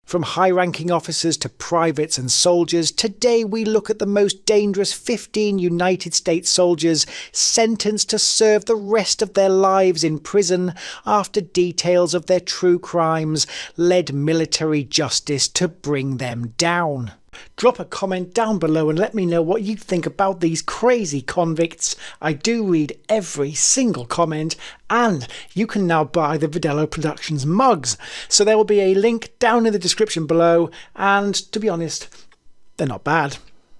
From high-ranking officers to privates and soldiers, today we look at the most dangerous 15 United States soldiers sentenced to serve the rest of their lives in prison after details of their true crimes led military justice to bring them down. Drop a comment down below and let me know what you think about these crazy convicts. I do read every single comment, and you can now buy the Vidello Productions mugs. So there will be a link down in the description below, and to be honest, they're not bad.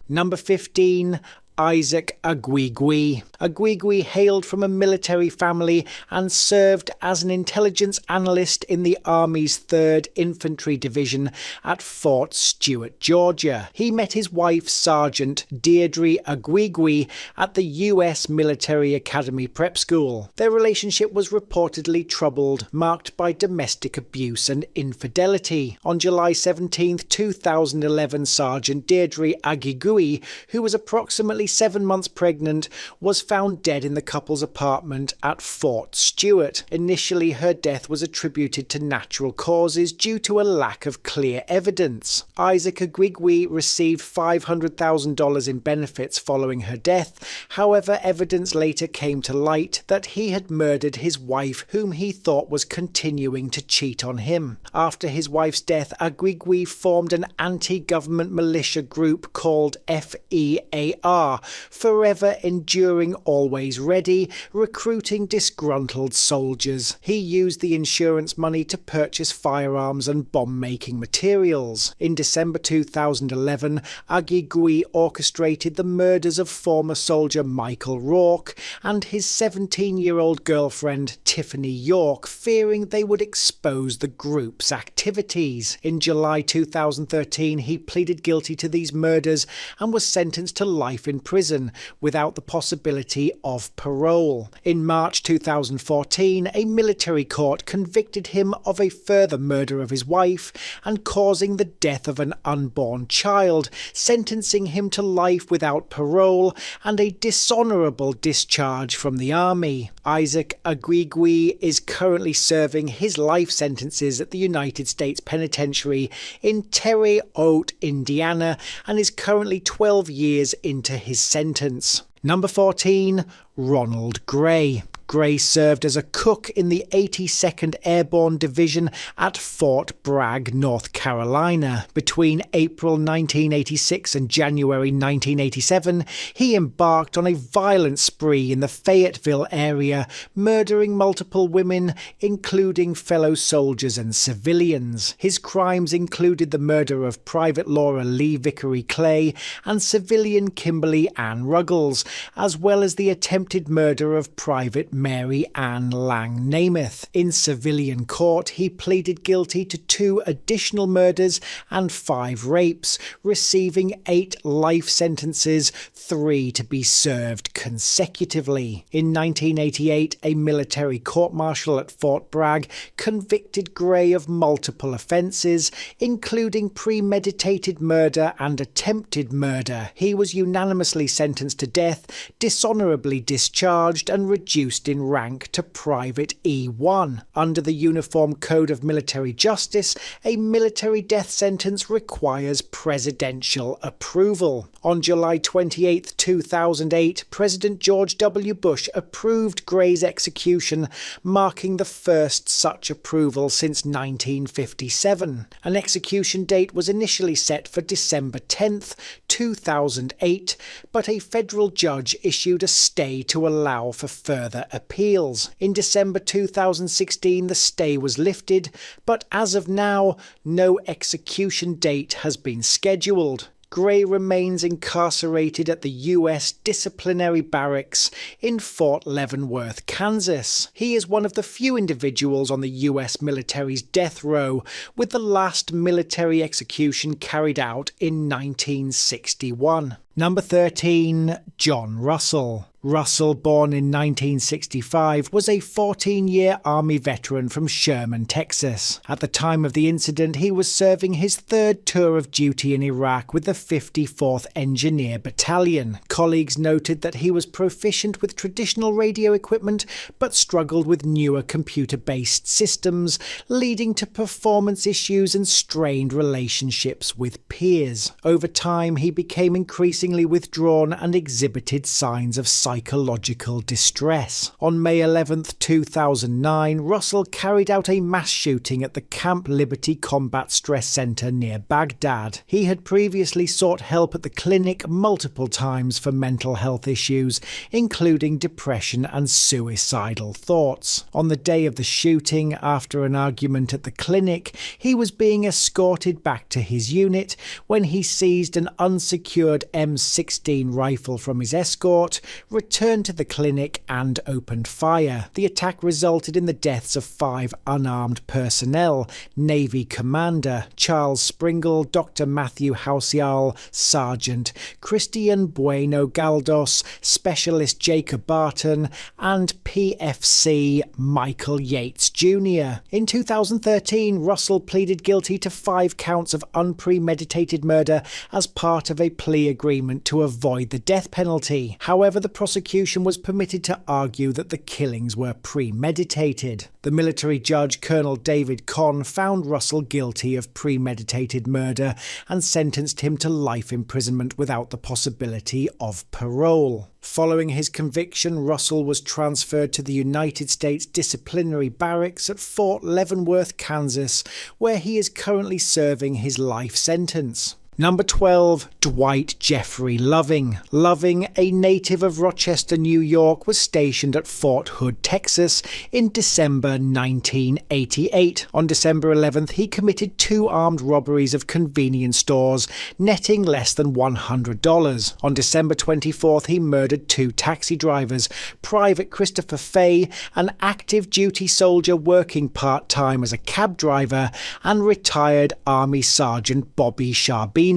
Number 15. Isaac Agwigwi. Agwigwi hailed from a military family and served as an intelligence analyst in the Army's 3rd Infantry Division at Fort Stewart, Georgia. He met his wife, Sergeant Deirdre Agwigwi, at the US Military Academy Prep School. Their relationship was reportedly troubled, marked by domestic abuse and infidelity. On July 17, 2011, Sergeant Deirdre Agwigwi, who was approximately 7 months pregnant, was found dead in the couple's apartment at Fort Stewart. Initially, her death was attributed to natural causes due to a lack of clear evidence. Isaac Agwigwi received $500,000 in benefits following her death. However, evidence later came to light that he had murdered his wife, whom he thought was continuing to cheat on him. After his wife's death, Agwigwi formed an anti-government militia group called FEAR, Forever Enduring Always Ready, recruiting disgruntled soldiers. He used the insurance money to purchase firearms and bomb-making materials. In December 2011, Agwigwi orchestrated the murders of former soldier Michael Rourke and his 17-year-old girlfriend Tiffany York, fearing they would expose the group's activities. In July 2013, he pleaded guilty to these murders and was sentenced to life in prison without the possibility of parole. In March 2014, a military court convicted him of a further murder of his wife and causing the death of an unborn child, sentencing him to life without parole and a dishonorable discharge from the army. Isaac Agwigwi is currently serving his life sentences at the United States Penitentiary in Terre Haute, Indiana, and is currently 12 years into his sentence. Number 14. Ronald Gray. Gray served as a cook in the 82nd Airborne Division at Fort Bragg, North Carolina. Between April 1986 and January 1987, he embarked on a violent spree in the Fayetteville area, murdering multiple women, including fellow soldiers and civilians. His crimes included the murder of Private Laura Lee Vickery Clay and civilian Kimberly Ann Ruggles, as well as the attempted murder of Private Mary Ann Lang Namath. In civilian court, he pleaded guilty to 2 additional murders and 5 rapes, receiving 8 life sentences, 3 to be served consecutively. In 1988, a military court-martial at Fort Bragg convicted Gray of multiple offences, including premeditated murder and attempted murder. He was unanimously sentenced to death, dishonourably discharged and reduced in rank to Private E1. Under the Uniform Code of Military Justice, a military death sentence requires presidential approval. On July 28, 2008, President George W. Bush approved Gray's execution, marking the first such approval since 1957. An execution date was initially set for December 10, 2008, but a federal judge issued a stay to allow for further appeals. In December 2016, the stay was lifted, but as of now, no execution date has been scheduled. Gray remains incarcerated at the U.S. Disciplinary Barracks in Fort Leavenworth, Kansas. He is one of the few individuals on the U.S. military's death row, with the last military execution carried out in 1961. Number 13. John Russell. Russell, born in 1965, was a 14-year Army veteran from Sherman, Texas. At the time of the incident, he was serving his third tour of duty in Iraq with the 54th Engineer Battalion. Colleagues noted that he was proficient with traditional radio equipment, but struggled with newer computer-based systems, leading to performance issues and strained relationships with peers. Over time, he became increasingly withdrawn and exhibited signs of psychological distress. On May 11, 2009, Russell carried out a mass shooting at the Camp Liberty Combat Stress Center near Baghdad. He had previously sought help at the clinic multiple times for mental health issues, including depression and suicidal thoughts. On the day of the shooting, after an argument at the clinic, he was being escorted back to his unit when he seized an unsecured M16 rifle from his escort, returned to the clinic and opened fire. The attack resulted in the deaths of 5 unarmed personnel: Navy Commander Charles Springle, Dr. Matthew Hausial, Sergeant Christian Bueno Galdos, Specialist Jacob Barton, and PFC Michael Yates Jr. In 2013, Russell pleaded guilty to 5 counts of unpremeditated murder as part of a plea agreement to avoid the death penalty. However, the prosecution was permitted to argue that the killings were premeditated. The military judge, Colonel David Conn, found Russell guilty of premeditated murder and sentenced him to life imprisonment without the possibility of parole. Following his conviction, Russell was transferred to the United States Disciplinary Barracks at Fort Leavenworth, Kansas, where he is currently serving his life sentence. Number 12. Dwight Jeffrey Loving. Loving, a native of Rochester, New York, was stationed at Fort Hood, Texas in December 1988. On December 11th, he committed 2 armed robberies of convenience stores, netting less than $100. On December 24th, he murdered 2 taxi drivers: Private Christopher Fay, an active duty soldier working part-time as a cab driver, and retired Army Sergeant Bobby Sharbino.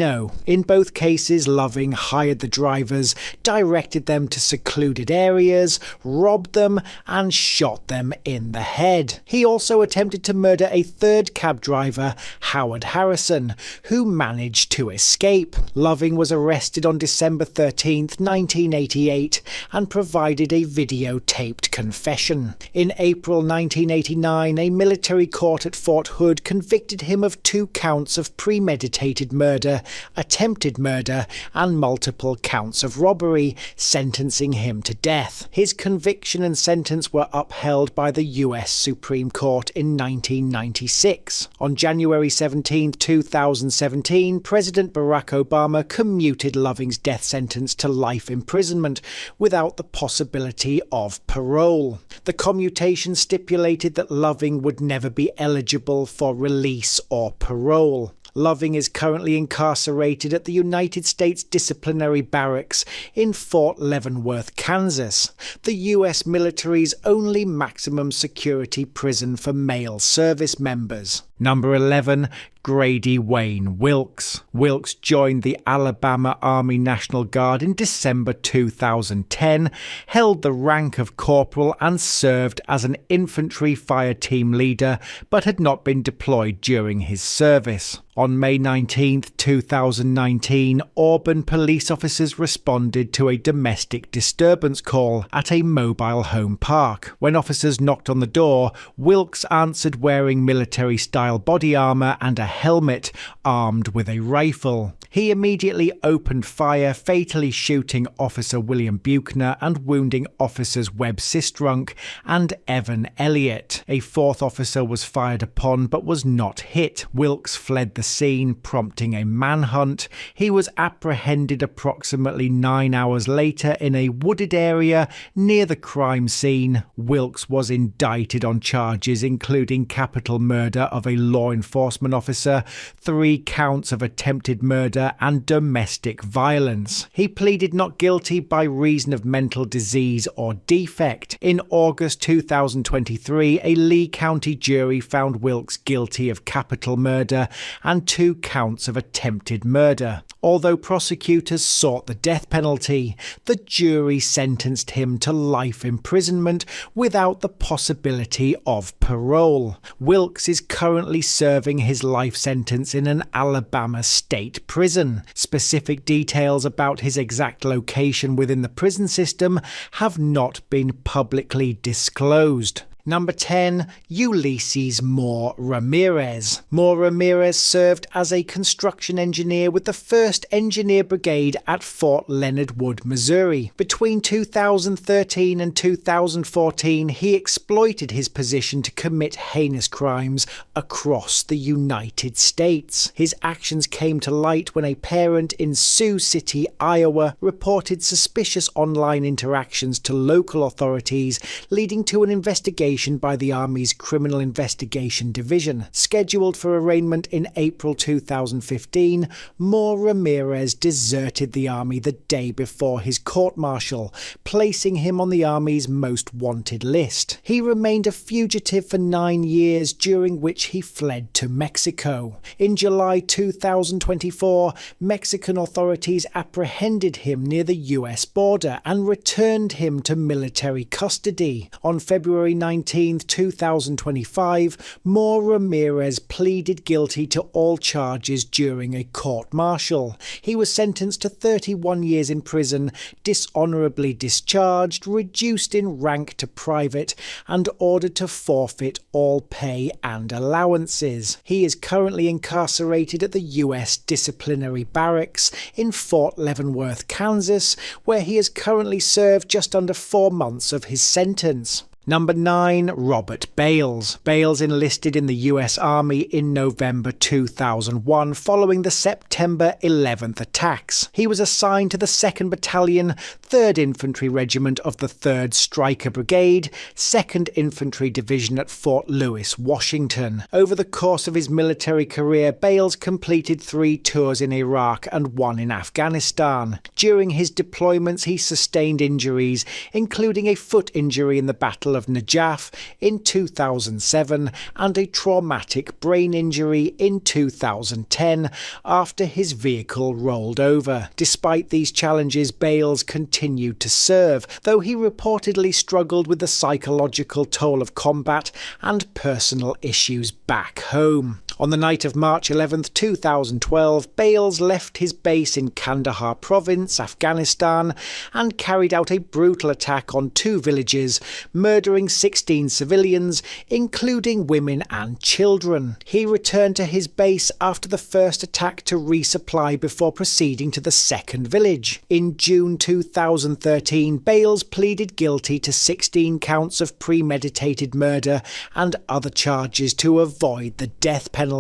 In both cases, Loving hired the drivers, directed them to secluded areas, robbed them, and shot them in the head. He also attempted to murder a third cab driver, Howard Harrison, who managed to escape. Loving was arrested on December 13, 1988, and provided a videotaped confession. In April 1989, a military court at Fort Hood convicted him of 2 counts of premeditated murder, attempted murder, and multiple counts of robbery, sentencing him to death. His conviction and sentence were upheld by the US Supreme Court in 1996. On January 17, 2017, President Barack Obama commuted Loving's death sentence to life imprisonment without the possibility of parole. The commutation stipulated that Loving would never be eligible for release or parole. Loving is currently incarcerated at the United States Disciplinary Barracks in Fort Leavenworth, Kansas, the U.S. military's only maximum security prison for male service members. Number 11. Grady Wayne Wilkes. Wilkes joined the Alabama Army National Guard in December 2010, held the rank of corporal and served as an infantry fire team leader, but had not been deployed during his service. On May 19, 2019, Auburn police officers responded to a domestic disturbance call at a mobile home park. When officers knocked on the door, Wilkes answered wearing military-style body armor and a helmet, armed with a rifle. He immediately opened fire, fatally shooting Officer William Buchner and wounding Officers Webb Sistrunk and Evan Elliott. A 4th officer was fired upon but was not hit. Wilkes fled the scene, prompting a manhunt. He was apprehended approximately 9 hours later in a wooded area near the crime scene. Wilkes was indicted on charges including capital murder of a law enforcement officer, 3 counts of attempted murder, and domestic violence. He pleaded not guilty by reason of mental disease or defect. In August 2023, a Lee County jury found Wilkes guilty of capital murder and 2 counts of attempted murder. Although prosecutors sought the death penalty, the jury sentenced him to life imprisonment without the possibility of parole. Wilkes is currently serving his life sentence in an Alabama state prison. Specific details about his exact location within the prison system have not been publicly disclosed. Number 10. Ulysses Moore Ramirez. Moore Ramirez served as a construction engineer with the 1st Engineer Brigade at Fort Leonard Wood, Missouri. Between 2013 and 2014, he exploited his position to commit heinous crimes across the United States. His actions came to light when a parent in Sioux City, Iowa, reported suspicious online interactions to local authorities, leading to an investigation by the Army's Criminal Investigation Division. Scheduled for arraignment in April 2015, Moore Ramirez deserted the Army the day before his court-martial, placing him on the Army's most wanted list. He remained a fugitive for 9 years, during which he fled to Mexico. In July 2024, Mexican authorities apprehended him near the US border and returned him to military custody. On February 19, 2025, Moore Ramirez pleaded guilty to all charges during a court-martial. He was sentenced to 31 years in prison, dishonorably discharged, reduced in rank to private, and ordered to forfeit all pay and allowances. He is currently incarcerated at the U.S. Disciplinary Barracks in Fort Leavenworth, Kansas, where he has currently served just under 4 months of his sentence. Number 9. Robert Bales. Bales enlisted in the US Army in November 2001 following the September 11th attacks. He was assigned to the 2nd Battalion, 3rd Infantry Regiment of the 3rd Stryker Brigade, 2nd Infantry Division at Fort Lewis, Washington. Over the course of his military career, Bales completed 3 tours in Iraq and 1 in Afghanistan. During his deployments, he sustained injuries, including a foot injury in the Battle of Najaf in 2007 and a traumatic brain injury in 2010 after his vehicle rolled over. Despite these challenges, Bales continued to serve, though he reportedly struggled with the psychological toll of combat and personal issues back home. On the night of March 11, 2012, Bales left his base in Kandahar province, Afghanistan, and carried out a brutal attack on 2 villages, murdering 16 civilians, including women and children. He returned to his base after the first attack to resupply before proceeding to the second village. In June 2013, Bales pleaded guilty to 16 counts of premeditated murder and other charges to avoid the death penalty.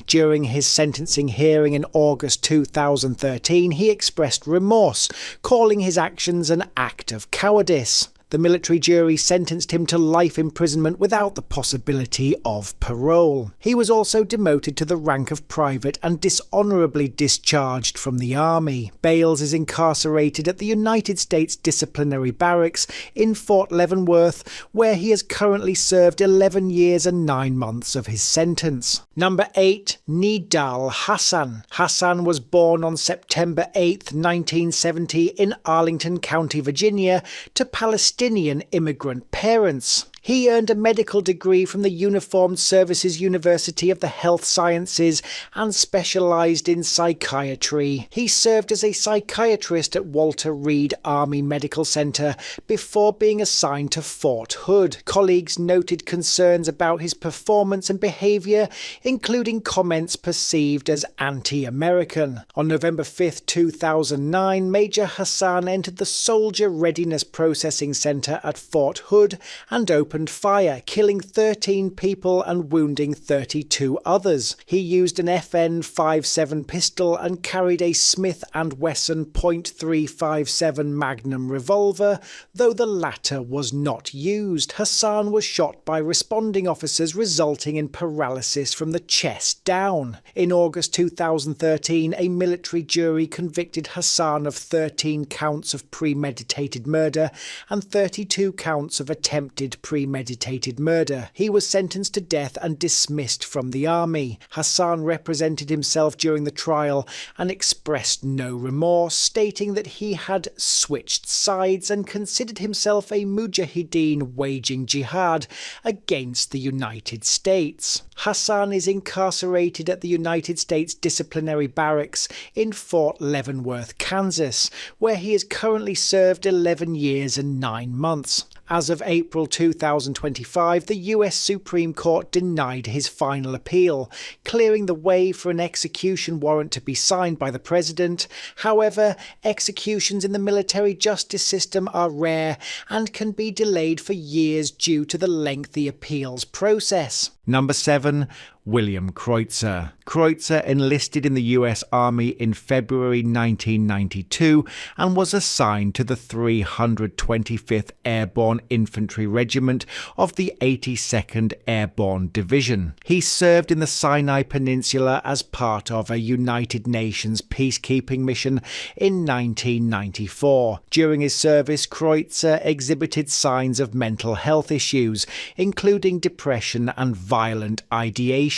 During his sentencing hearing in August 2013, he expressed remorse, calling his actions an act of cowardice. The military jury sentenced him to life imprisonment without the possibility of parole. He was also demoted to the rank of private and dishonorably discharged from the army. Bales is incarcerated at the United States Disciplinary Barracks in Fort Leavenworth, where he has currently served 11 years and 9 months of his sentence. Number 8. Nidal Hassan. Hassan was born on September 8, 1970 in Arlington County, Virginia, to Palestinian immigrant parents. He earned a medical degree from the Uniformed Services University of the Health Sciences and specialized in psychiatry. He served as a psychiatrist at Walter Reed Army Medical Center before being assigned to Fort Hood. Colleagues noted concerns about his performance and behavior, including comments perceived as anti-American. On November 5, 2009, Major Hassan entered the Soldier Readiness Processing Center at Fort Hood and opened fire, killing 13 people and wounding 32 others. He used an FN-57 pistol and carried a Smith & Wesson .357 Magnum revolver, though the latter was not used. Hassan was shot by responding officers, resulting in paralysis from the chest down. In August 2013, a military jury convicted Hassan of 13 counts of premeditated murder and 32 counts of attempted premeditated premeditated murder. He was sentenced to death and dismissed from the army. Hassan represented himself during the trial and expressed no remorse, stating that he had switched sides and considered himself a mujahideen waging jihad against the United States. Hassan is incarcerated at the United States Disciplinary Barracks in Fort Leavenworth, Kansas, where he has currently served 11 years and 9 months. As of April 2025, the US Supreme Court denied his final appeal, clearing the way for an execution warrant to be signed by the president. However, executions in the military justice system are rare and can be delayed for years due to the lengthy appeals process. Number 7. William Kreutzer. Kreutzer enlisted in the US Army in February 1992 and was assigned to the 325th Airborne Infantry Regiment of the 82nd Airborne Division. He served in the Sinai Peninsula as part of a United Nations peacekeeping mission in 1994. During his service, Kreutzer exhibited signs of mental health issues, including depression and violent ideation.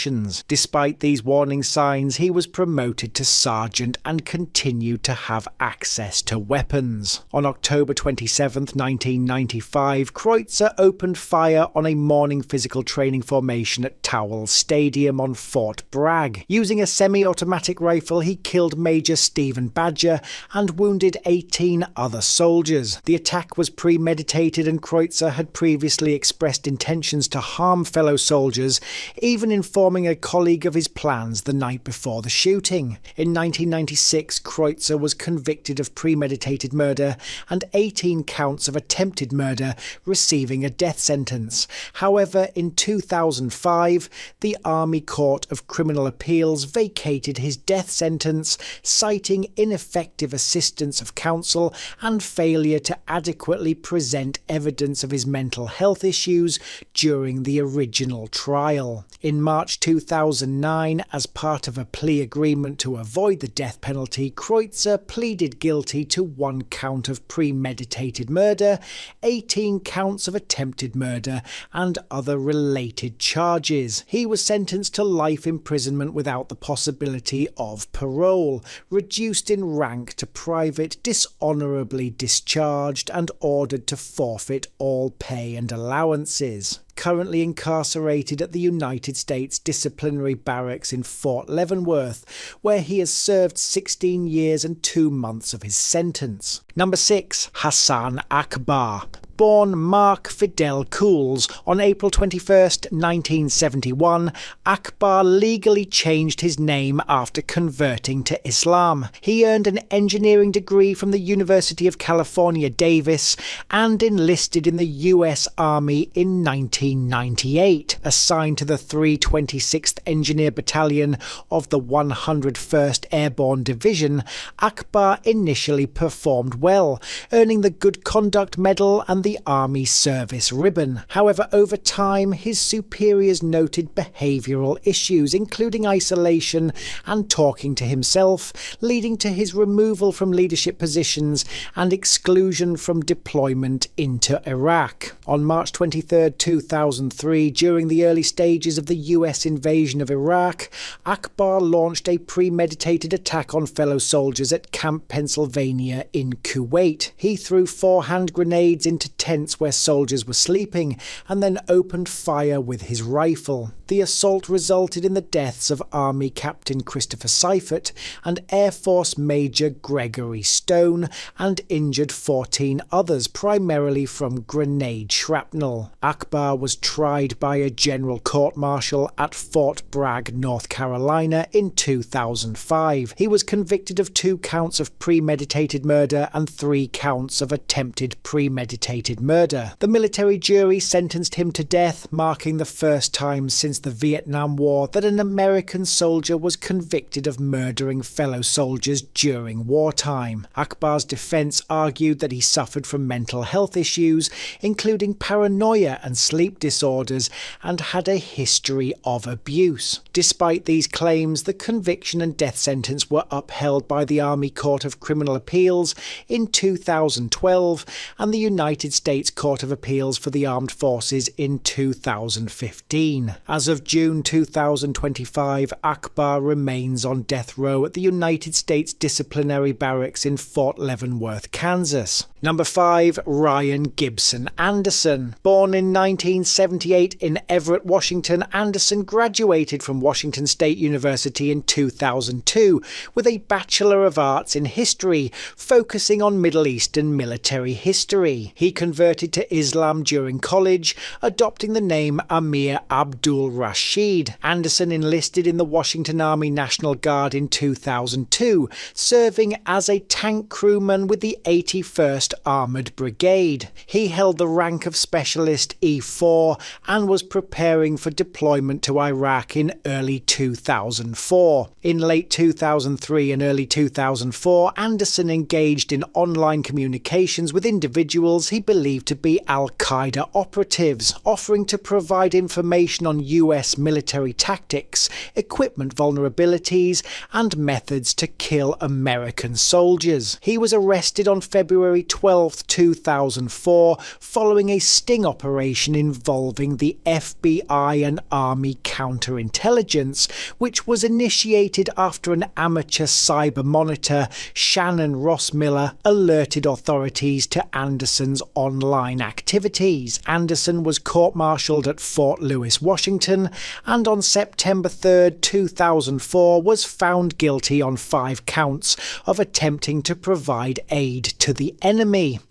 Despite these warning signs, he was promoted to sergeant and continued to have access to weapons. On October 27, 1995, Kreutzer opened fire on a morning physical training formation at Towell Stadium on Fort Bragg. Using a semi-automatic rifle, he killed Major Stephen Badger and wounded 18 other soldiers. The attack was premeditated, and Kreutzer had previously expressed intentions to harm fellow soldiers, even informing a colleague of his plans the night before the shooting. In 1996, Kreutzer was convicted of premeditated murder and 18 counts of attempted murder, receiving a death sentence. However, in 2005, the Army Court of Criminal Appeals vacated his death sentence, citing ineffective assistance of counsel and failure to adequately present evidence of his mental health issues during the original trial. In March 2009, as part of a plea agreement to avoid the death penalty, Kreutzer pleaded guilty to 1 count of premeditated murder, 18 counts of attempted murder, and other related charges. He was sentenced to life imprisonment without the possibility of parole, reduced in rank to private, dishonourably discharged, and ordered to forfeit all pay and allowances. Currently incarcerated at the United States Disciplinary Barracks in Fort Leavenworth, where he has served 16 years and 2 months of his sentence. Number 6. Hassan Akbar. Born Mark Fidel Cools on April 21, 1971, Akbar legally changed his name after converting to Islam. He earned an engineering degree from the University of California, Davis, and enlisted in the US Army in 1998. Assigned to the 326th Engineer Battalion of the 101st Airborne Division, Akbar initially performed well, earning the Good Conduct Medal and the Army Service Ribbon. However, over time, his superiors noted behavioural issues, including isolation and talking to himself, leading to his removal from leadership positions and exclusion from deployment into Iraq. On March 23, 2003, during the early stages of the US invasion of Iraq, Akbar launched a premeditated attack on fellow soldiers at Camp Pennsylvania in Kuwait. He threw 4 hand grenades into tents where soldiers were sleeping and then opened fire with his rifle. The assault resulted in the deaths of Army Captain Christopher Seifert and Air Force Major Gregory Stone, and injured 14 others, primarily from grenade shrapnel. Akbar was tried by a general court-martial at Fort Bragg, North Carolina in 2005. He was convicted of 2 counts of premeditated murder and 3 counts of attempted premeditated murder. The military jury sentenced him to death, marking the first time since since the Vietnam War that an American soldier was convicted of murdering fellow soldiers during wartime. Akbar's defense argued that he suffered from mental health issues, including paranoia and sleep disorders, and had a history of abuse. Despite these claims, the conviction and death sentence were upheld by the Army Court of Criminal Appeals in 2012 and the United States Court of Appeals for the Armed Forces in 2015. As of June 2025, Akbar remains on death row at the United States Disciplinary Barracks in Fort Leavenworth, Kansas. Number 5. Ryan Gibson Anderson. Born in 1978 in Everett, Washington, Anderson graduated from Washington State University in 2002 with a Bachelor of Arts in History, focusing on Middle Eastern military history. He converted to Islam during college, adopting the name Amir Abdul Rashid. Anderson enlisted in the Washington Army National Guard in 2002, serving as a tank crewman with the 81st Armoured Brigade. He held the rank of Specialist E4 and was preparing for deployment to Iraq in early 2004. In late 2003 and early 2004, Anderson engaged in online communications with individuals he believed to be Al-Qaeda operatives, offering to provide information on US military tactics, equipment vulnerabilities, and methods to kill American soldiers. He was arrested on February 12, 2004, following a sting operation involving the FBI and Army counterintelligence, which was initiated after an amateur cyber monitor, Shannon Rossmiller, alerted authorities to Anderson's online activities. Anderson was court-martialed at Fort Lewis, Washington, and on September 3, 2004 was found guilty on 5 counts of attempting to provide aid to the enemy.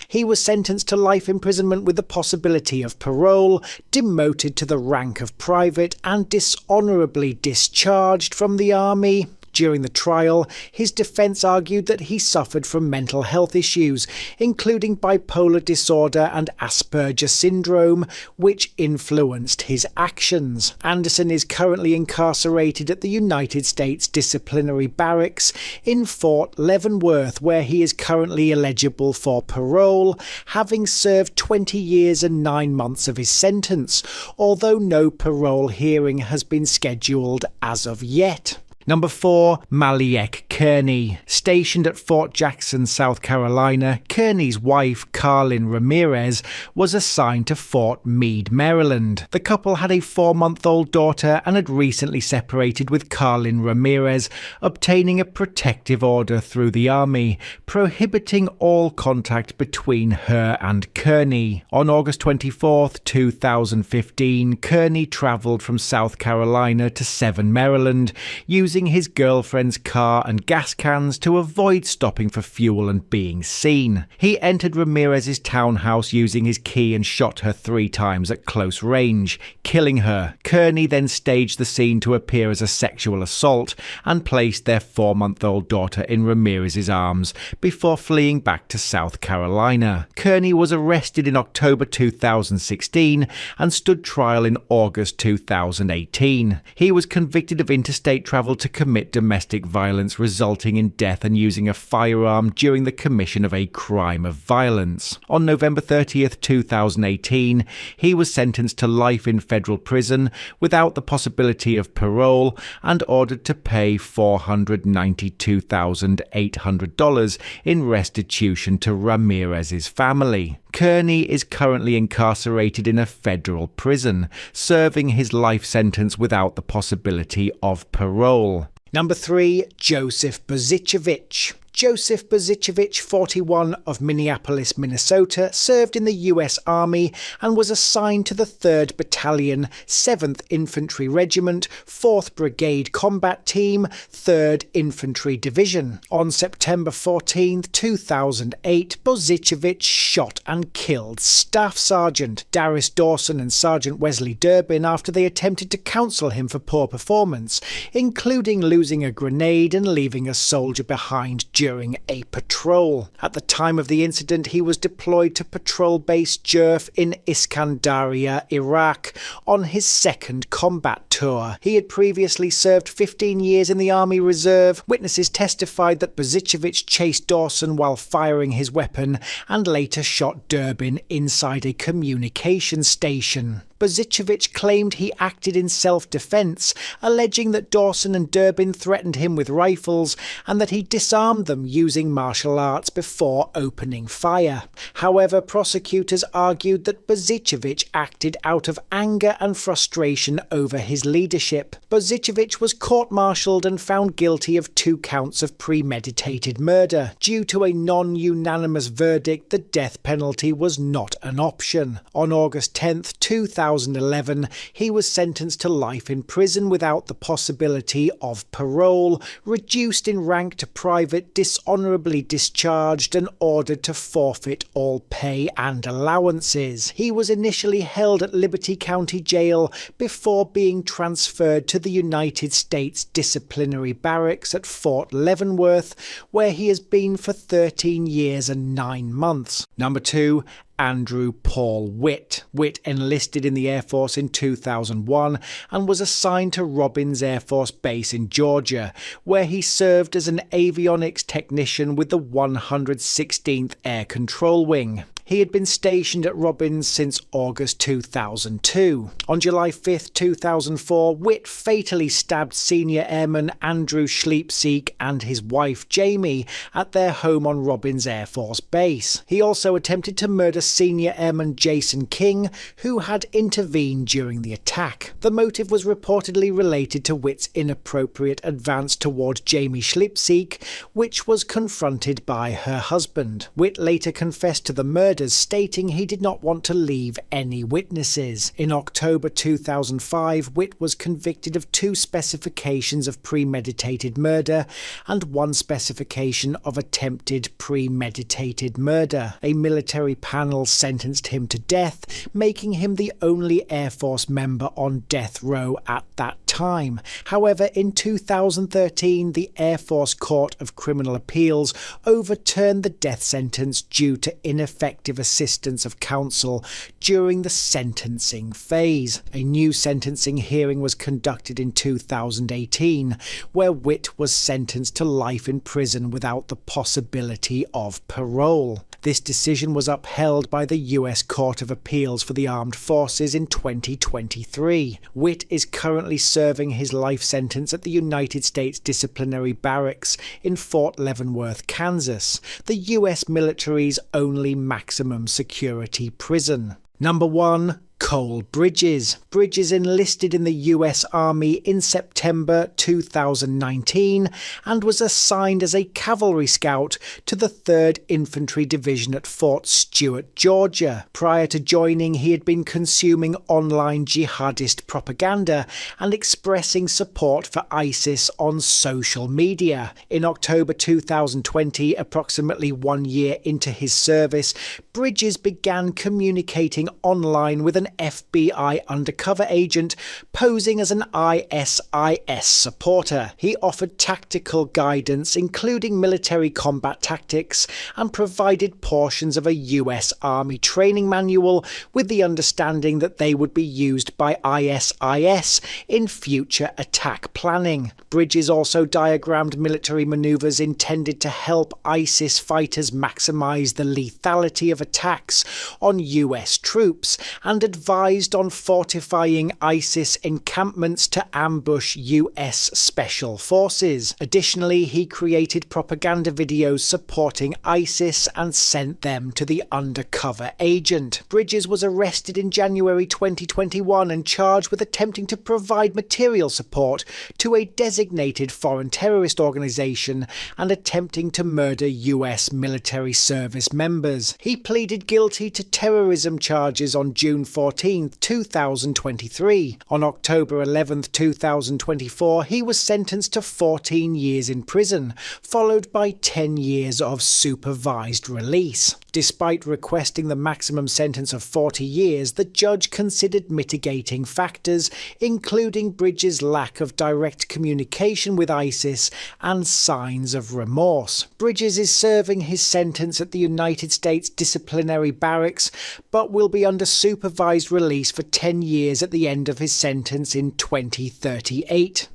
He was sentenced to life imprisonment with the possibility of parole, demoted to the rank of private, and dishonourably discharged from the Army. During the trial, his defense argued that he suffered from mental health issues, including bipolar disorder and Asperger syndrome, which influenced his actions. Anderson is currently incarcerated at the United States Disciplinary Barracks in Fort Leavenworth, where he is currently eligible for parole, having served 20 years and 9 months of his sentence, although no parole hearing has been scheduled as of yet. Number 4. Maliek Kearney. Stationed at Fort Jackson, South Carolina, Kearney's wife, Carlin Ramirez, was assigned to Fort Meade, Maryland. The couple had a 4-month-old daughter and had recently separated, with Carlin Ramirez obtaining a protective order through the Army, prohibiting all contact between her and Kearney. On August 24, 2015, Kearney travelled from South Carolina to Severn, Maryland, using his girlfriend's car and gas cans to avoid stopping for fuel and being seen. He entered Ramirez's townhouse using his key and shot her 3 times at close range, killing her. Kearney then staged the scene to appear as a sexual assault and placed their 4-month-old daughter in Ramirez's arms before fleeing back to South Carolina. Kearney was arrested in October 2016 and stood trial in August 2018. He was convicted of interstate travel to commit domestic violence resulting in death and using a firearm during the commission of a crime of violence. On November 30th, 2018, he was sentenced to life in federal prison without the possibility of parole and ordered to pay $492,800 in restitution to Ramirez's family. Kearney is currently incarcerated in a federal prison, serving his life sentence without the possibility of parole. Number 3. Joseph Bozichevich. Joseph Bozichevich, 41, of Minneapolis, Minnesota, served in the U.S. Army and was assigned to the 3rd Battalion, 7th Infantry Regiment, 4th Brigade Combat Team, 3rd Infantry Division. On September 14, 2008, Bozichevich shot and killed Staff Sergeant Darius Dawson and Sergeant Wesley Durbin after they attempted to counsel him for poor performance, including losing a grenade and leaving a soldier behind during a patrol. At the time of the incident, he was deployed to Patrol Base Jerf in Iskandaria, Iraq, Iraq on his second combat tour. He had previously served 15 years in the Army Reserve. Witnesses testified that Bozicevich chased Dawson while firing his weapon and later shot Durbin inside a communication station. Bozicevich claimed he acted in self-defense, alleging that Dawson and Durbin threatened him with rifles and that he disarmed them using martial arts before opening fire. However, prosecutors argued that Bozicevich acted out of anger and frustration over his leadership. Bozicevich was court-martialed and found guilty of 2 counts of premeditated murder. Due to a non-unanimous verdict, the death penalty was not an option. On August 10, 2011, he was sentenced to life in prison without the possibility of parole, reduced in rank to private, dishonourably discharged and ordered to forfeit all pay and allowances. He was initially held at Liberty County Jail before being transferred to the United States Disciplinary Barracks at Fort Leavenworth, where he has been for 13 years and 9 months. Number 2. Andrew Paul Witt. Witt enlisted in the Air Force in 2001 and was assigned to Robbins Air Force Base in Georgia, where he served as an avionics technician with the 116th Air Control Wing. He had been stationed at Robbins since August 2002. On July 5, 2004, Witt fatally stabbed Senior Airman Andrew Schleipzig and his wife Jamie at their home on Robbins Air Force Base. He also attempted to murder Senior Airman Jason King, who had intervened during the attack. The motive was reportedly related to Witt's inappropriate advance toward Jamie Schleipzig, which was confronted by her husband. Witt later confessed to the murder, stating he did not want to leave any witnesses. In October 2005, Witt was convicted of 2 specifications of premeditated murder and 1 specification of attempted premeditated murder. A military panel sentenced him to death, making him the only Air Force member on death row at that time. However, in 2013, the Air Force Court of Criminal Appeals overturned the death sentence due to ineffective assistance of counsel during the sentencing phase. A new sentencing hearing was conducted in 2018, where Witt was sentenced to life in prison without the possibility of parole. This decision was upheld by the US Court of Appeals for the Armed Forces in 2023. Witt is currently serving his life sentence at the United States Disciplinary Barracks in Fort Leavenworth, Kansas, the US military's only maximum security prison. Number 1. Cole Bridges. Bridges enlisted in the US Army in September 2019 and was assigned as a cavalry scout to the 3rd Infantry Division at Fort Stewart, Georgia. Prior to joining, he had been consuming online jihadist propaganda and expressing support for ISIS on social media. In October 2020, approximately 1 year into his service, Bridges began communicating online with an FBI undercover agent posing as an ISIS supporter. He offered tactical guidance, including military combat tactics, and provided portions of a US Army training manual with the understanding that they would be used by ISIS in future attack planning. Bridges also diagrammed military maneuvers intended to help ISIS fighters maximize the lethality of attacks on US troops and advised on fortifying ISIS encampments to ambush US Special Forces. Additionally, he created propaganda videos supporting ISIS and sent them to the undercover agent. Bridges was arrested in January 2021 and charged with attempting to provide material support to a designated foreign terrorist organization and attempting to murder US military service members. He pleaded guilty to terrorism charges on June 14, 2023. On October 11, 2024, he was sentenced to 14 years in prison, followed by 10 years of supervised release. Despite requesting the maximum sentence of 40 years, the judge considered mitigating factors, including Bridges' lack of direct communication with ISIS and signs of remorse. Bridges is serving his sentence at the United States Disciplinary Barracks, but will be under supervised supervised release for 10 years at the end of his sentence in 2038.